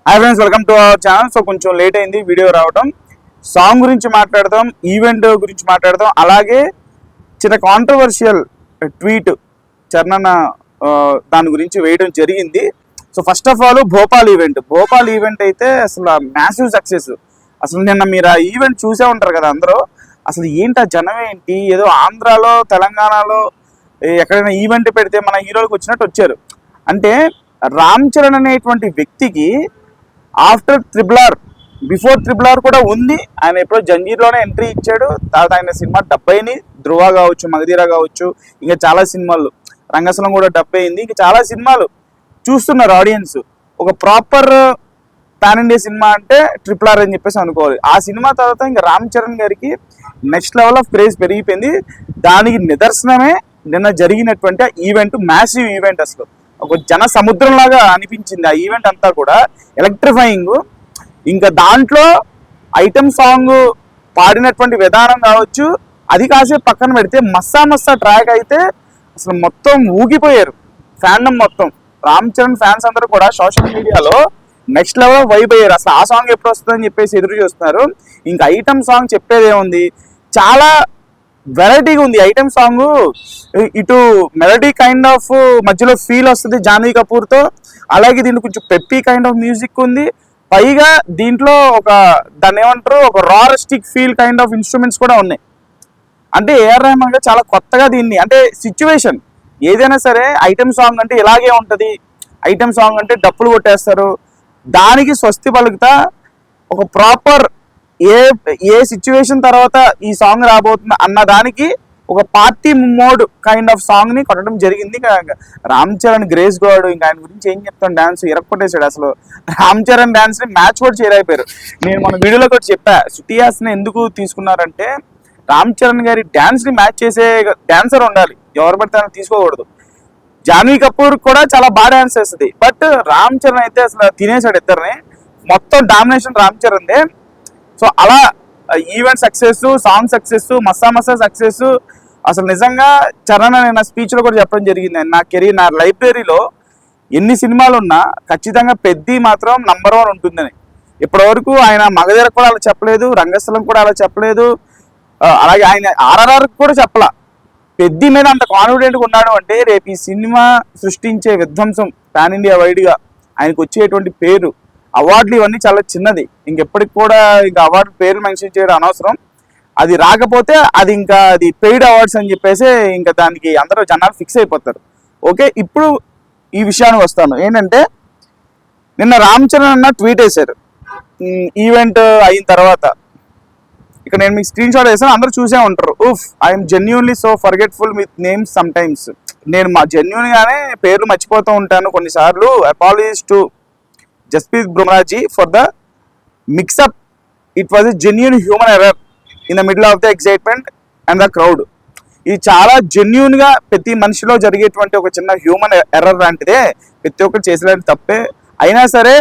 Hi friends, welcome to our channel. So కొంచెం late అయింది video రావడం. సాంగ్ గురించి మాట్లాడదాం, ఈవెంట్ గురించి మాట్లాడదాం, అలాగే చిన్న కాంట్రవర్షియల్ ట్వీట్ చరణ్ దాని గురించి వేయడం జరిగింది. So first of all Bhopal event అయితే అసలు మ్యాసివ్ సక్సెస్. అసలు నిన్న మీరు ఆ ఈవెంట్ చూసే ఉంటారు కదా అందరూ. అసలు ఏంటి ఆ జనం ఏంటి, ఏదో ఆంధ్రాలో తెలంగాణలో ఎక్కడైనా ఈవెంట్ పెడితే మన హీరోలకు వచ్చినట్టు వచ్చారు. అంటే రామ్ చరణ్ అనేటువంటి వ్యక్తికి ఆఫ్టర్ బిఫోర్ ట్రిపుల్ ఆర్ కూడా ఉంది. ఆయన ఎప్పుడో జంజీర్లోనే ఎంట్రీ ఇచ్చాడు. తర్వాత ఆయన సినిమా డబ్ అయింది. ధృవ కావచ్చు, మగధీర కావచ్చు, ఇంకా చాలా సినిమాలు, రంగస్థలం కూడా డబ్ అయింది. ఇంకా చాలా సినిమాలు చూస్తున్నారు ఆడియన్స్. ఒక ప్రాపర్ పాన్ ఇండియా సినిమా అంటే ట్రిపుల్ ఆర్ అని చెప్పేసి అనుకోవాలి. ఆ సినిమా తర్వాత ఇంకా రామ్ చరణ్ గారికి నెక్స్ట్ లెవెల్ ఆఫ్ క్రేజ్ పెరిగిపోయింది. దానికి నిదర్శనమే నిన్న జరిగినటువంటి ఈవెంట్, మ్యాసివ్ ఈవెంట్. అసలు ఒక జన సముద్రం లాగా అనిపించింది ఆ ఈవెంట్ అంతా కూడా, ఎలక్ట్రిఫైయింగ్. ఇంకా దాంట్లో ఐటమ్ సాంగ్ పాడినటువంటి విధానం కావచ్చు, అది కాసేపు పక్కన పెడితే మస్సా ట్రాక్ అయితే అసలు మొత్తం ఊగిపోయారు ఫ్యాన్డమ్ మొత్తం. రామ్ చరణ్ ఫ్యాన్స్ అందరూ కూడా సోషల్ మీడియాలో నెక్స్ట్ లెవెల్ వైబ్ అయ్యారు. అసలు ఆ సాంగ్ ఎప్పుడు వస్తుందని చెప్పేసి ఎదురు చూస్తున్నారు. ఇంకా ఐటమ్ సాంగ్ చెప్పేది ఏముంది, చాలా వెరైటీగా ఉంది ఐటమ్ సాంగ్. ఇటు మెలడీ కైండ్ ఆఫ్ మధ్యలో ఫీల్ వస్తుంది జాన్వీ కపూర్తో, అలాగే దీంట్లో కొంచెం పెప్పీ కైండ్ ఆఫ్ మ్యూజిక్ ఉంది. పైగా దీంట్లో ఒక దాన్ని ఏమంటారు, ఒక రారిస్టిక్ ఫీల్ కైండ్ ఆఫ్ ఇన్స్ట్రుమెంట్స్ కూడా ఉన్నాయి. అంటే ఏఆర్ రెహమాన్ గారు చాలా కొత్తగా దీన్ని, అంటే సిచ్యువేషన్ ఏదైనా సరే ఐటమ్ సాంగ్ అంటే ఇలాగే ఉంటుంది, ఐటమ్ సాంగ్ అంటే డప్పులు కొట్టేస్తారు, దానికి స్వస్తి పలుకుతా ఒక ప్రాపర్ ఏ సిచ్యువేషన్ తర్వాత ఈ సాంగ్ రాబోతుంది అన్న దానికి ఒక party mode kind of song ని కొట్టడం జరిగింది. రామ్ చరణ్ గ్రేస్ గాడు, ఇంకా ఆయన గురించి ఏం చెప్తాను, డాన్స్ ఇరక్కొట్టేశాడు. అసలు రామ్ చరణ్ డాన్స్ ని మ్యాచ్ కూడా చేయలేకపోయారు. నేను మన వీడియోలో కూడా చెప్పా, సుటియాస్ ని ఎందుకు తీసుకున్నారంటే రామ్ చరణ్ గారి డాన్స్ ని మ్యాచ్ చేసే డాన్సర్ ఉండాలి, ఎవరు పడితే తీసుకోకూడదు. జాన్వీ కపూర్ కూడా చాలా బాగా డాన్స్ చేస్తుంది, బట్ రామ్ చరణ్ అయితే అసలు తినేసాడు ఇద్దరిని. మొత్తం డామినేషన్ రామ్ చరణ్దే. సో అలా event success, song success, Massah success. అసలు నిజంగా చరణ్ అనే నా స్పీచ్లో కూడా చెప్పడం జరిగింది, నా లైబ్రరీలో ఎన్ని సినిమాలు ఉన్నా ఖచ్చితంగా పెద్ది మాత్రం నంబర్ 1 ఉంటుందని. ఇప్పటివరకు ఆయన మగధీర కూడా అలా చెప్పలేదు, రంగస్థలం కూడా అలా చెప్పలేదు, అలాగే ఆయన ఆర్ఆర్ఆర్ కూడా చెప్పలా. పెద్ది మీద అంత కాన్ఫిడెంట్గా ఉన్నాడు అంటే రేపు ఈ సినిమా సృష్టించే విధ్వంసం పాన్ ఇండియా వైడ్గా ఆయనకు వచ్చేటువంటి పేరు, అవార్డులు ఇవన్నీ చాలా చిన్నది. ఇంకెప్పటికి కూడా ఇంకా అవార్డు పేరు మెన్షన్ చేయడం అనవసరం. అది రాకపోతే అది పెయిడ్ అవార్డ్స్ అని చెప్పేసి ఇంకా దానికి అందరూ జనాలు ఫిక్స్ అయిపోతారు. ఓకే, ఇప్పుడు ఈ విషయానికి వస్తాను. ఏంటంటే నిన్న రామ్ చరణ్ అన్న ట్వీట్ వేశారు ఈవెంట్ అయిన తర్వాత. ఇక్కడ నేను మీకు స్క్రీన్ షాట్ వేసాను, అందరూ చూసే ఉంటారు. I'm genuinely so forgetful with names sometimes. నేను జెన్యూన్ గానే పేర్లు మర్చిపోతూ ఉంటాను కొన్నిసార్లు. అపాలజీస్ టు జస్ప్రీత్ బుమ్రాజీ for the mixup. It was a genuine human error in the middle of the excitement and the crowd. ఇది చాలా జెన్యూన్ గా ప్రతి మనిషిలో జరిగేటువంటి ఒక చిన్న హ్యూమన్ ఎర్రర్ లాంటిదే, ప్రతి ఒక్కరు చేసేలాంటి తప్పే. అయినా సరే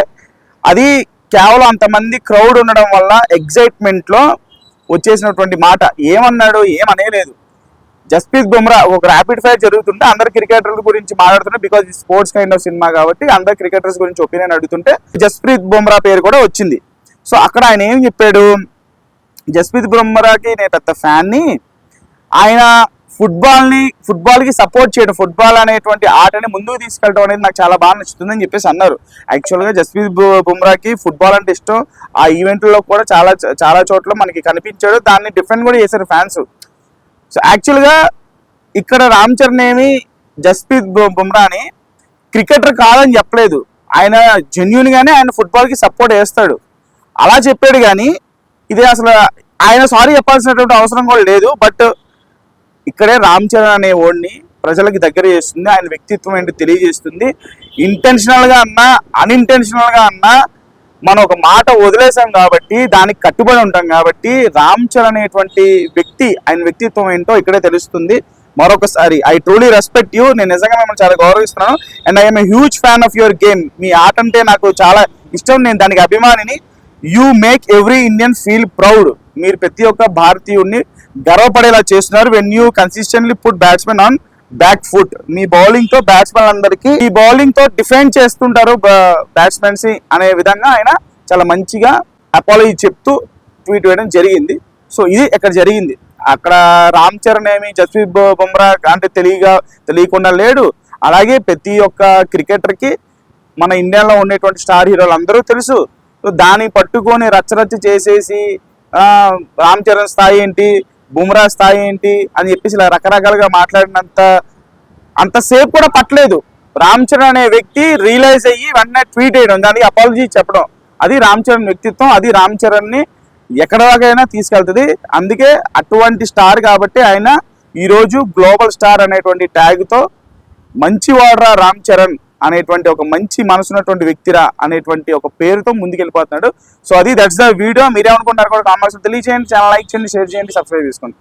అది కేవలం అంతమంది క్రౌడ్ ఉండడం వల్ల ఎగ్జైట్మెంట్ లో వచ్చేసినటువంటి మాట. ఏమన్నాడు, ఏమనేలేదు. జస్ప్రీత్ బుమ్రా ఒక ర్యాపిడ్ ఫైర్ జరుగుతుంటే అందరు క్రికెటర్ల గురించి మాట్లాడుతుంటే, బికాజ్ ఇది స్పోర్ట్స్ కైండ్ ఆఫ్ సినిమా కాబట్టి అందరు క్రికెటర్స్ గురించి ఒపీనియన్ అడుగుతుంటే జస్ప్రీత్ బుమ్రా పేరు కూడా వచ్చింది. సో అక్కడ ఆయన ఏం చెప్పాడు, జస్ప్రీత్ బుమ్రాకి నేను పెద్ద ఫ్యాన్ని, ఆయన ఫుట్బాల్కి సపోర్ట్ చేయడం, ఫుట్బాల్ అనేటువంటి ఆటని ముందుకు తీసుకెళ్ళడం అనేది నాకు చాలా బాగా నచ్చుతుందని చెప్పేసి అన్నారు. యాక్చువల్గా జస్ప్రీత్ బుమ్రాకి ఫుట్బాల్ అంటే ఇష్టం. ఆ ఈవెంట్లో కూడా చాలా చోట్ల మనకి కనిపించాడు, దాన్ని డిఫెండ్ కూడా చేశారు ఫ్యాన్స్. సో యాక్చువల్గా ఇక్కడ రామ్ చరణ్ ఏమి జస్ప్రీత్ బుమ్రాని క్రికెటర్ కాదని చెప్పలేదు. ఆయన జెన్యూన్గానే ఆయన ఫుట్బాల్కి సపోర్ట్ చేస్తాడు అలా చెప్పాడు. కానీ ఇదే అసలు ఆయన సారీ చెప్పాల్సినటువంటి అవసరం కూడా లేదు. బట్ ఇక్కడే రామ్ చరణ్ అనే ఓడిని ప్రజలకి దగ్గర చేస్తుంది, ఆయన వ్యక్తిత్వం ఏంటి తెలియజేస్తుంది. ఇంటెన్షనల్గా అన్నా అన్ఇంటెన్షనల్గా అన్నా మనం ఒక మాట వదిలేసాం కాబట్టి, దానికి కట్టుబడి ఉంటాం కాబట్టి రామ్ చరణ్ అనేటువంటి వ్యక్తి, ఆయన వ్యక్తిత్వం ఏంటో ఇక్కడే తెలుస్తుంది. మరొకసారి ఐ ట్రూలీ రెస్పెక్ట్ యూ. నేను నిజంగా మిమ్మల్ని చాలా గౌరవిస్తున్నాను. And I'm a huge fan of your game. మీ ఆట అంటే నాకు చాలా ఇష్టం, నేను దానికి అభిమానిని. You make every Indian feel proud. మీరు ప్రతి ఒక్క భారతీయుడిని గర్వపడేలా చేస్తున్నారు when you consistently put batsmen on back foot. మీ బౌలింగ్ తో బ్యాట్స్మెన్ అందరికీ ఈ బౌలింగ్ తో డిఫెండ్ చేస్తుంటారు బ్యాట్స్మెన్స్ అనే విధంగా ఆయన చాలా మంచిగా అపాలజీ చెప్తూ ట్వీట్ వేయడం జరిగింది. సో ఇది ఇక్కడ జరిగింది. అక్కడ రామ్ చరణ్ ఏమి జస్ప్రీత్ బుమ్రా అంటే తెలియకుండా లేడు. అలాగే ప్రతి ఒక్క క్రికెటర్కి మన ఇండియాలో ఉండేటువంటి స్టార్ హీరోలు అందరూ తెలుసు. సో దాన్ని పట్టుకొని రచ్చరచ్చ చేసేసి రామ్ చరణ్ స్థాయి ఏంటి, బుమ్రా స్థాయి ఏంటి అని చెప్పేసి ఇలా రకరకాలుగా అంతసేపు కూడా పట్టలేదు. రామ్ చరణ్ అనే వ్యక్తి రియలైజ్ అయ్యి వెంటనే ట్వీట్ వేయడం, దానికి అపాలజీ చెప్పడం, అది రామ్ చరణ్ వ్యక్తిత్వం. అది రామ్ చరణ్ని ఎక్కడ దాకైనా తీసుకెళ్తుంది. అందుకే అటువంటి స్టార్ కాబట్టి ఆయన ఈరోజు గ్లోబల్ స్టార్ అనేటువంటి ట్యాగ్తో మంచి వాడరా రామ్ చరణ్ అనేటువంటి ఒక మంచి మనసున్నటువంటి వ్యక్తిరా అనేటువంటి ఒక పేరుతో ముందుకెళ్ళిపోతున్నాడు. సో అది దట్స్ ద వీడియో. మీరేమనుకుంటారు కూడా కామెంట్స్ తెలియజేయండి. ఛానల్ లైక్ చేయండి, షేర్ చేయండి, సబ్స్క్రైబ్ చేసుకోండి.